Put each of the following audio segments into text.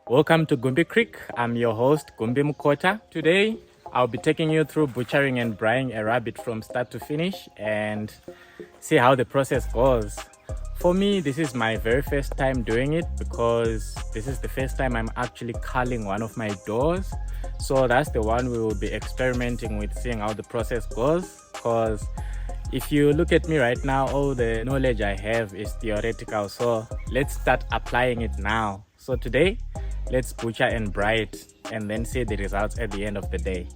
Welcome to Gumbi Creek. I'm your host, Gumbi Mukota. Today, I'll be taking you through butchering and braaiing a rabbit from start to finish and see how the process goes. For me, this is my very first time doing it because this is the first time I'm actually culling one of my doors. So that's the one we will be experimenting with, seeing how the process goes. Because if you look at me right now, all the knowledge I have is theoretical. So let's start applying it now. So today, let's butcher and braai it and then see the results at the end of the day.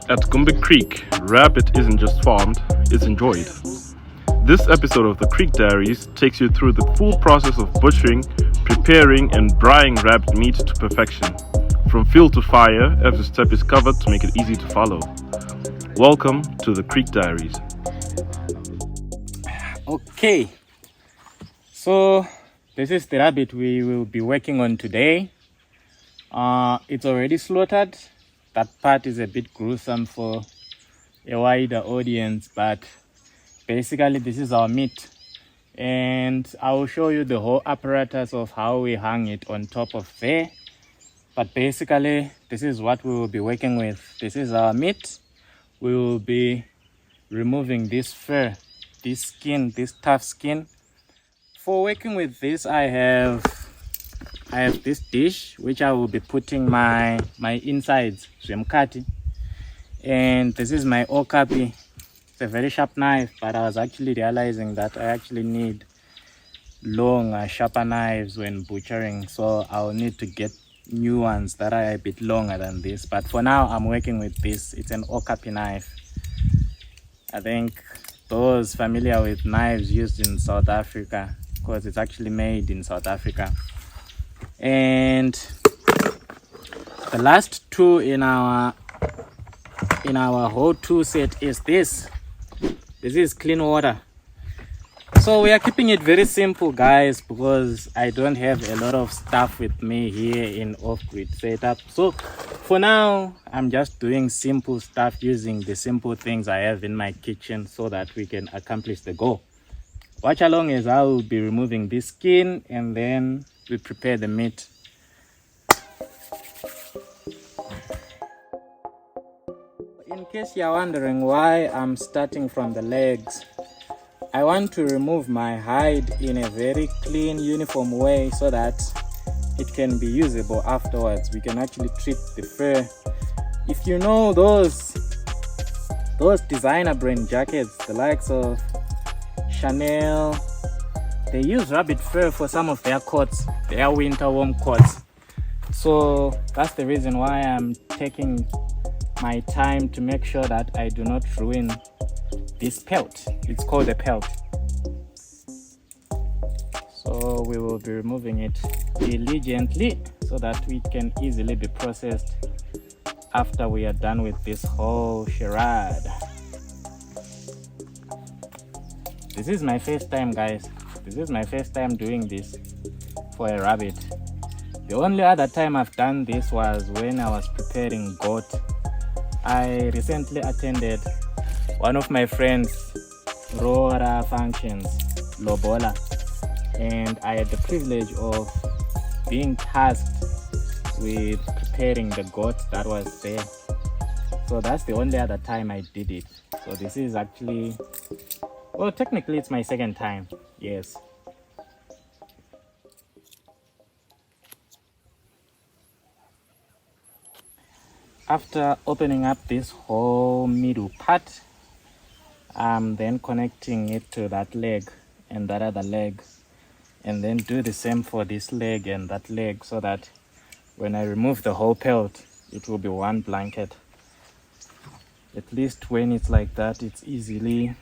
At Gumbi Creek, rabbit isn't just farmed, it's enjoyed. This episode of the Creek Diaries takes you through the full process of butchering, preparing, and braaiing rabbit meat to perfection. From field to fire, every step is covered to make it easy to follow. Welcome to the Creek Diaries. Okay, so this is the rabbit we will be working on today. It's already slaughtered. That part is a bit gruesome for a wider audience, but basically this is our meat. And I will show you the whole apparatus of how we hang it on top of there. But basically, this is what we will be working with. This is our meat. We will be removing this fur, this skin, this tough skin. For working with this, I have this dish which I will be putting my insides, zwemkati. And this is my okapi. It's a very sharp knife, but I was actually realizing that I actually need long, sharper knives when butchering. So I'll need to get new ones that are a bit longer than this. But for now, I'm working with this. It's an okapi knife. I think those familiar with knives used in South Africa, because it's actually made in South Africa. And the last tool in our whole tool set is this. This is clean water. So we are keeping it very simple, guys, because I don't have a lot of stuff with me here in off-grid setup. So for now, I'm just doing simple stuff using the simple things I have in my kitchen so that we can accomplish the goal. Watch along as I will be removing this skin and then we prepare the meat. In case you're wondering why I'm starting from the legs, I want to remove my hide in a very clean, uniform way so that it can be usable afterwards. We can actually treat the fur. If you know those designer brand jackets, the likes of Chanel, they use rabbit fur for some of their coats, their winter warm coats. So that's the reason why I'm taking my time to make sure that I do not ruin this pelt. It's called a pelt. So we will be removing it diligently so that we can easily be processed after we are done with this whole charade. This is my first time, guys. This is my first time doing this for a rabbit. The only other time I've done this was when I was preparing goat. I recently attended one of my friends' Rora functions, Lobola, and I had the privilege of being tasked with preparing the goat that was there. So that's the only other time I did it. So this is actually, well, technically it's my second time, yes. After opening up this whole middle part, I'm then connecting it to that leg and that other leg, and then do the same for this leg and that leg so that when I remove the whole pelt, it will be one blanket. At least when it's like that, it's easily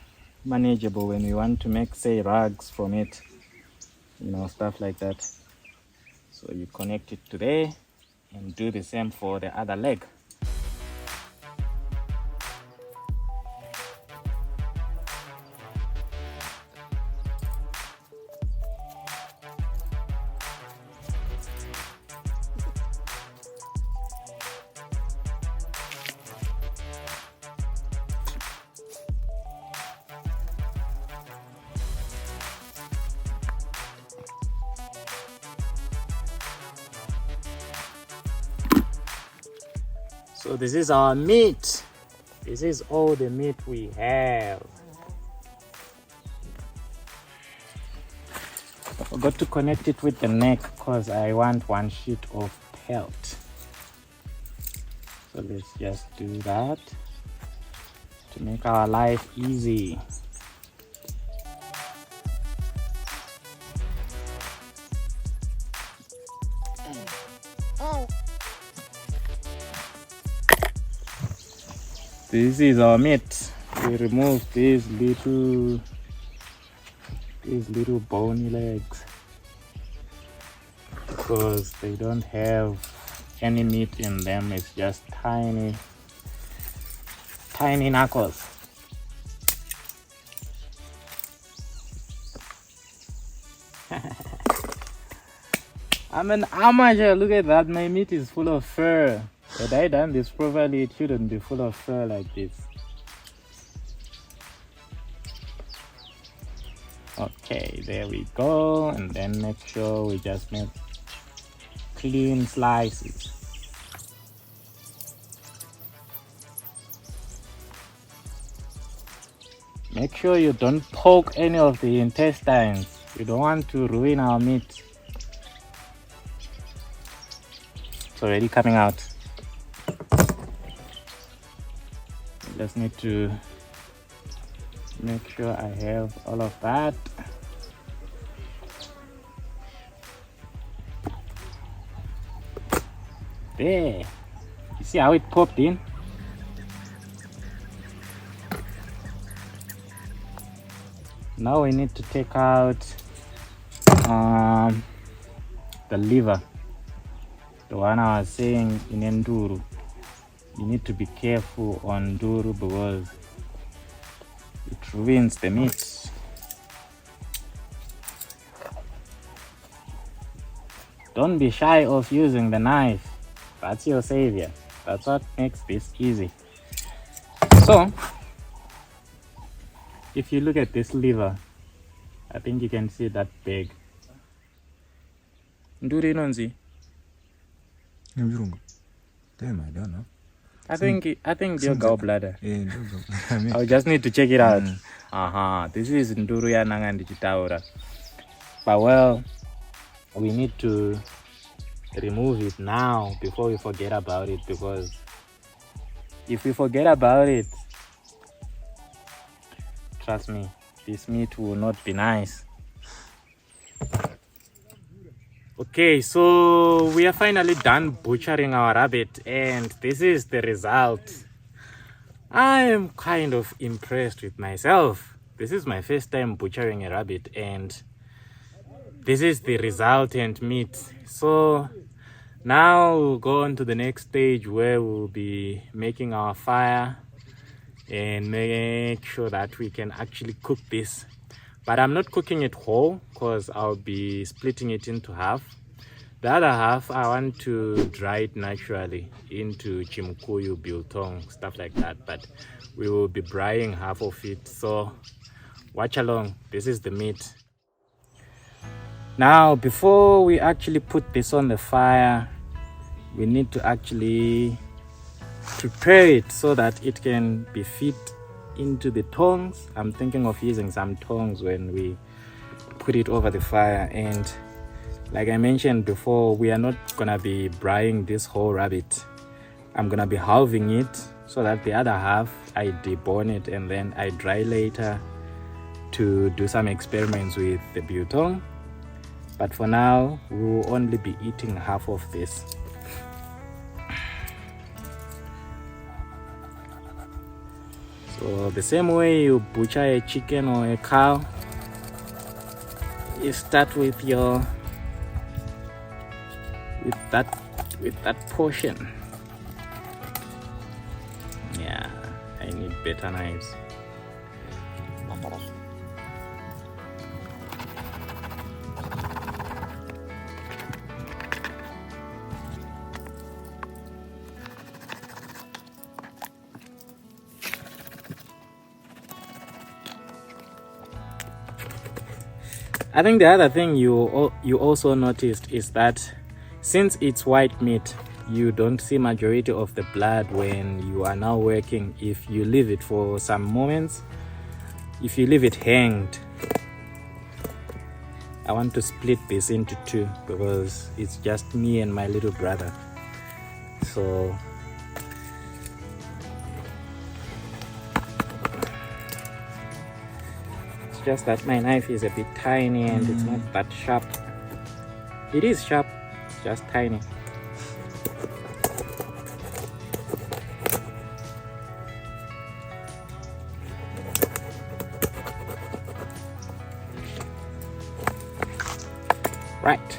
manageable when you want to make, say, rugs from it, stuff like that. So you connect it to there and do the same for the other leg. So this is our meat. This is all the meat we have. I forgot to connect it with the neck because I want one sheet of pelt. So let's just do that to make our life easy. This is our meat. We remove these little bony legs because they don't have any meat in them. It's just tiny knuckles. I'm an amateur. Look at that. My meat is full of fur. Had I done this properly, it shouldn't be full of fur like this. Okay, there we go. And then make sure we just make clean slices. Make sure you don't poke any of the intestines. You don't want to ruin our meat. It's already coming out. Just need to make sure I have all of that. There. You see how it popped in? Now we need to take out the liver, the one I was saying in nduru. You need to be careful on nduru because it ruins the meat. Don't be shy of using the knife. That's your savior. That's what makes this easy. So if you look at this liver, I think you can see that big. Nduru inonzi? Damn, I don't know. I think your gallbladder. I just need to check it out. This is nduru ya nanga ndichitaura. But well, we need to remove it now before we forget about it, because if we forget about it, trust me, this meat will not be nice. Okay, so we are finally done butchering our rabbit, and this is the result. I am kind of impressed with myself. This is my first time butchering a rabbit, and this is the resultant meat. So now we'll go on to the next stage where we'll be making our fire and make sure that we can actually cook this. But I'm not cooking it whole because I'll be splitting it into half. The other half I want to dry it naturally into chimkuyu, biltong, stuff like that. But we will be braaiing half of it. So watch along. This is the meat. Now before we actually put this on the fire, we need to actually prepare it so that it can be fit into the tongs. I'm thinking of using some tongs when we put it over the fire, and like I mentioned before, we are not gonna be braaiing this whole rabbit. I'm gonna be halving it so that the other half I debone it and then I dry later to do some experiments with the biltong. But for now, we will only be eating half of this. So the same way you butcher a chicken or a cow, you start with that portion. Yeah, I need better knives. I think the other thing you also noticed is that since it's white meat, you don't see majority of the blood when you are now working. If you leave it for some moments, if you leave it hanged, I want to split this into two because it's just me and my little brother. So it's just that my knife is a bit tiny and it's not that sharp. It is sharp, it's just tiny. Right.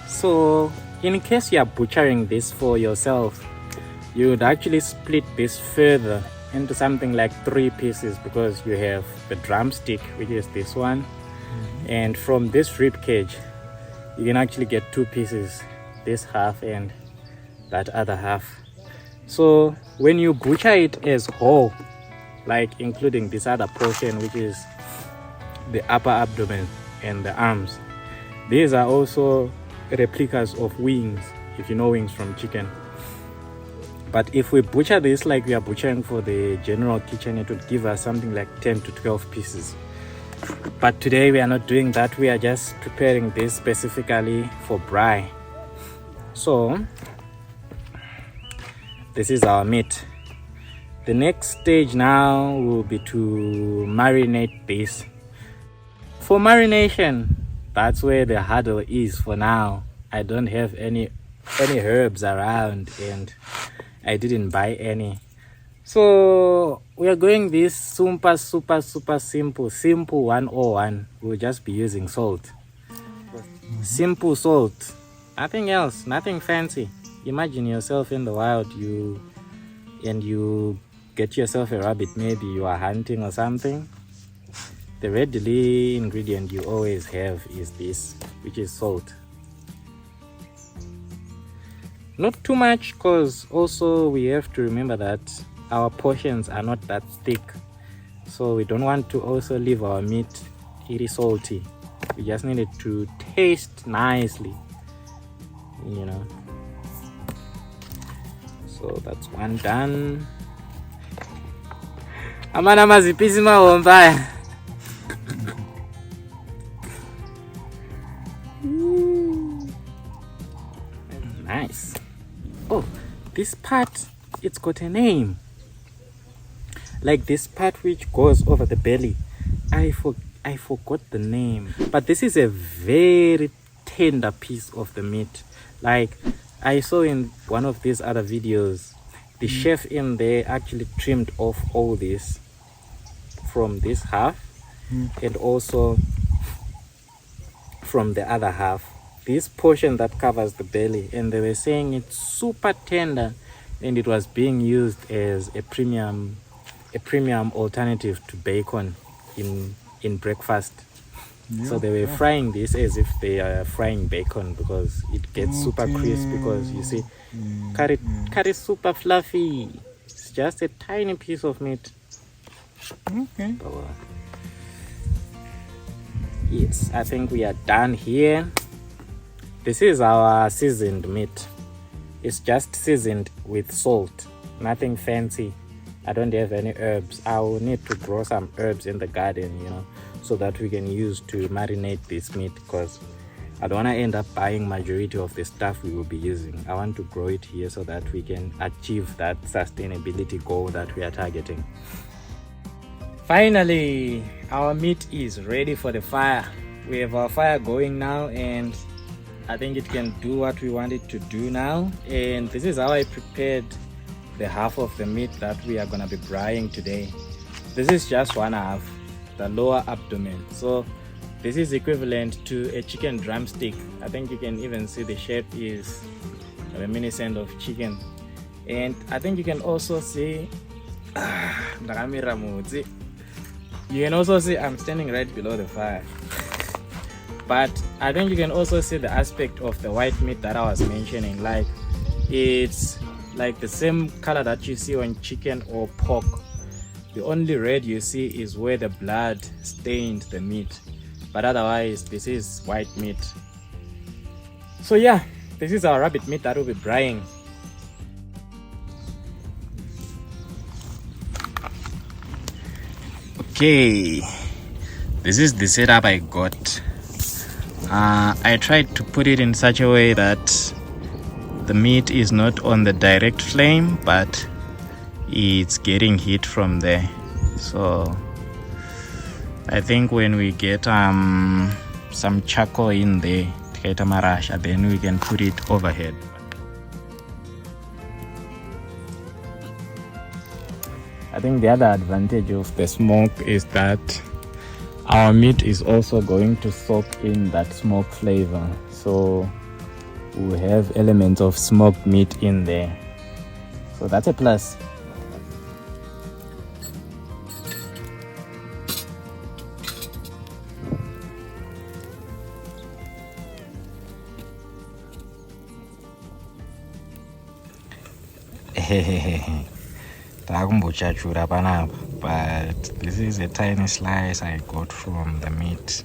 So in case you are butchering this for yourself, you would actually split this further into something like 3 pieces, because you have the drumstick, which is this one, and from this rib cage you can actually get 2 pieces, this half and that other half. So when you butcher it as whole, like including this other portion, which is the upper abdomen and the arms, these are also replicas of wings, if you know wings from chicken. But if we butcher this like we are butchering for the general kitchen, it would give us something like 10 to 12 pieces. But today we are not doing that. We are just preparing this specifically for braai. So this is our meat. The next stage now will be to marinate this. For marination, that's where the hurdle is for now. I don't have any herbs around and I didn't buy any. So we are going this super simple 101. We'll just be using salt. Simple salt, nothing else, nothing fancy. Imagine yourself in the wild, you get yourself a rabbit, maybe you are hunting or something. The readily ingredient you always have is this, which is salt. Not too much, because also we have to remember that our portions are not that thick, so we don't want to also leave our meat really salty. We just need it to taste nicely, you know. So that's one done. Amana mazipisi mahomba. Nice. Oh, this part, it's got a name. Like this part which goes over the belly. I forgot the name. But this is a very tender piece of the meat. Like I saw in one of these other videos, the chef in there actually trimmed off all this from this half and also from the other half. This portion that covers the belly, and they were saying it's super tender and it was being used as a premium alternative to bacon in breakfast. So they were frying this as if they are frying bacon, because it gets super crisp, because you see cut it super fluffy. It's just a tiny piece of meat. Okay. Yes, I think we are done here. This is our seasoned meat. It's just seasoned with salt, nothing fancy. I don't have any herbs. I will need to grow some herbs in the garden, you know, so that we can use to marinate this meat, because I don't want to end up buying majority of the stuff we will be using. I want to grow it here so that we can achieve that sustainability goal that we are targeting. Finally, our meat is ready for the fire. We have our fire going now, and I think it can do what we want it to do now. And this is how I prepared the half of the meat that we are going to be braaiing today. This is just one half, the lower abdomen. So this is equivalent to a chicken drumstick. I think you can even see the shape is reminiscent of chicken. And I think you can also see you can also see I'm standing right below the fire. But I think you can also see the aspect of the white meat that I was mentioning. Like it's like the same color that you see on chicken or pork. The only red you see is where the blood stained the meat. But otherwise, this is white meat. So yeah, this is our rabbit meat that will be braaiing. Okay, this is the setup I got. I tried to put it in such a way that the meat is not on the direct flame, but it's getting heat from there. So I think when we get some charcoal in there, then we can put it overhead. I think the other advantage of the smoke is that our meat is also going to soak in that smoke flavor. So we have elements of smoked meat in there. So that's a plus. But this is a tiny slice I got from the meat,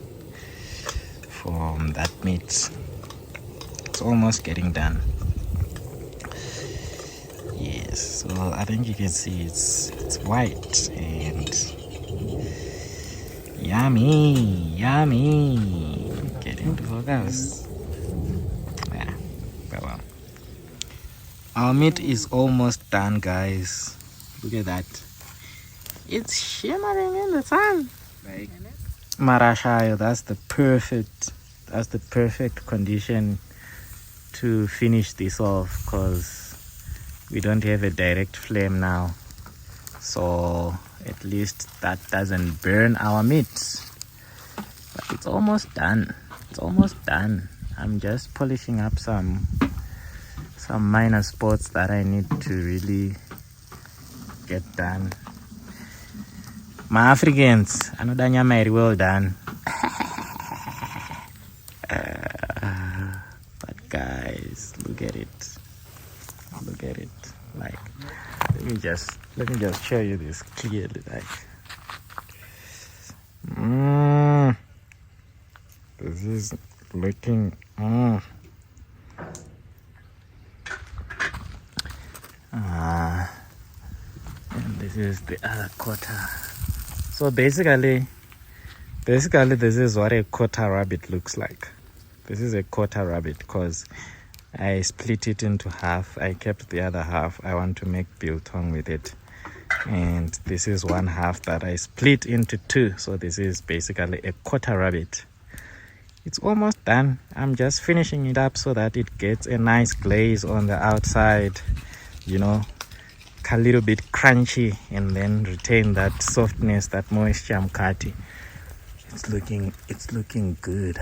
from that meat. It's almost getting done. Yes, so I think you can see it's white and yummy. Get into focus. Yeah, well. Our meat is almost done, guys. Look at that. It's shimmering in the sun. Like Marashayo, that's the perfect condition to finish this off, because we don't have a direct flame now. So at least that doesn't burn our meat. But it's almost done. It's almost done. I'm just polishing up some minor spots that I need to really get done. My Africans, another nyama very well done. But guys, look at it. Look at it. Like, let me just show you this clearly. Like, this is looking. And this is the other quarter. So basically this is what a quarter rabbit looks like. This is a quarter rabbit because I split it into half. I kept the other half. I want to make biltong with it. And this is one half that I split into two. So this is basically a quarter rabbit. It's almost done. I'm just finishing it up so that it gets a nice glaze on the outside, you know, a little bit crunchy, and then retain that softness, that moisture mkati. It's looking good.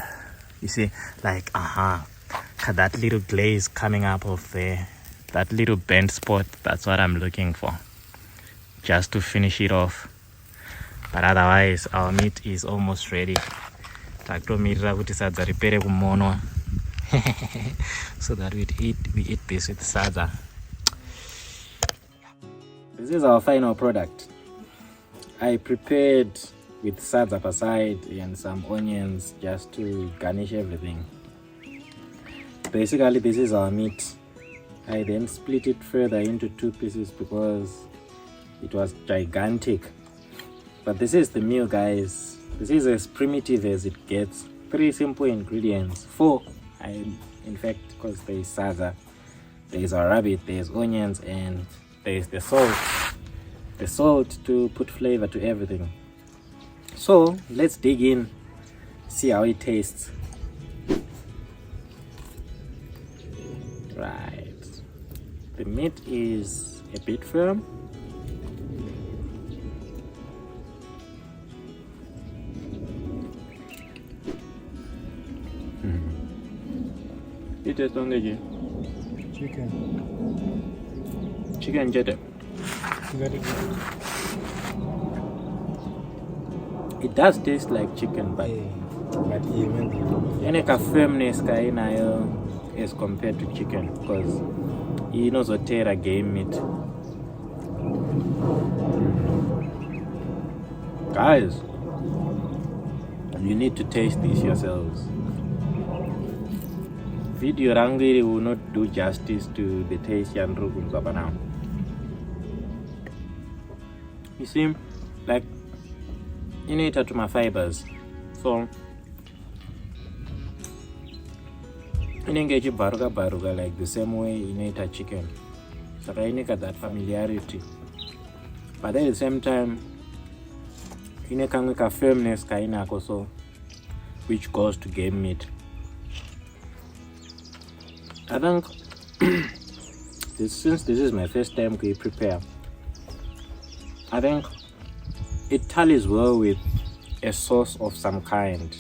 You see, like that little glaze coming up of there, that little bent spot. That's what I'm looking for, just to finish it off. But otherwise our meat is almost ready. So that we eat this with sadza. This is our final product. I prepared with sadza per side and some onions just to garnish everything. Basically, this is our meat. I then split it further into two pieces because it was gigantic. But this is the meal, guys. This is as primitive as it gets. 3 simple ingredients. 4, in fact, because there is sadza, there is our rabbit, there is onions, and there is the salt. The salt to put flavor to everything. So let's dig in, see how it tastes. Right. The meat is a bit firm. It is only chicken jetta. Very good. It does taste like chicken, but any firmness as compared to chicken, because you know zotera game meat. Guys, you need to taste this yourselves. video rangiri will not do justice to the taste and rugunza now. You see, like, inaita to my fibers, so inenge baruga like the same way inaita chicken. So I need that familiarity, but at the same time, ineka firmness kaina also, which goes to game meat. I think since this is my first time to prepare, I think it tallies well with a sauce of some kind.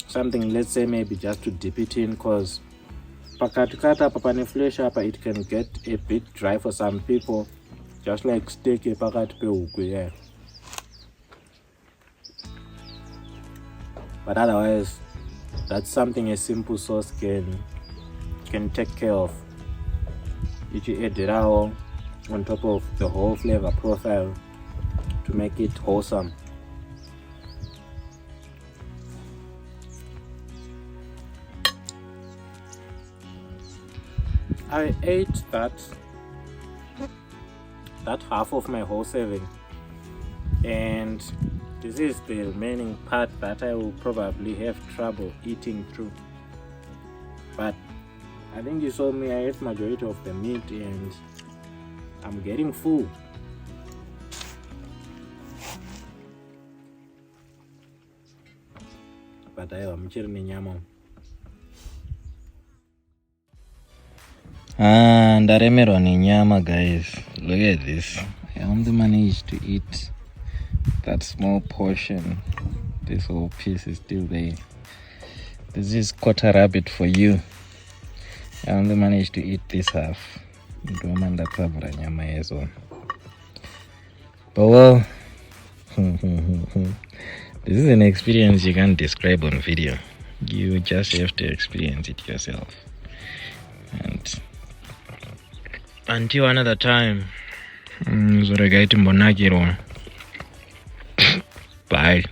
Something, let's say maybe just to dip it in, because pakatukata papane flesh up, it can get a bit dry for some people, just like steak pakat pe, yeah. But otherwise, that's something a simple sauce can take care of. You add it on top of the whole flavor profile to make it wholesome. I ate that half of my whole serving, and this is the remaining part that I will probably have trouble eating through. But I think you saw me, I ate majority of the meat and I'm getting full. But I'm chilling nyama. And ndaremero ni nyama, guys. Look at this. I only managed to eat that small portion. This whole piece is still there. This is quarter rabbit for you. I only managed to eat this half. But well, this is an experience you can't describe on video. You just have to experience it yourself. And until another time, bye.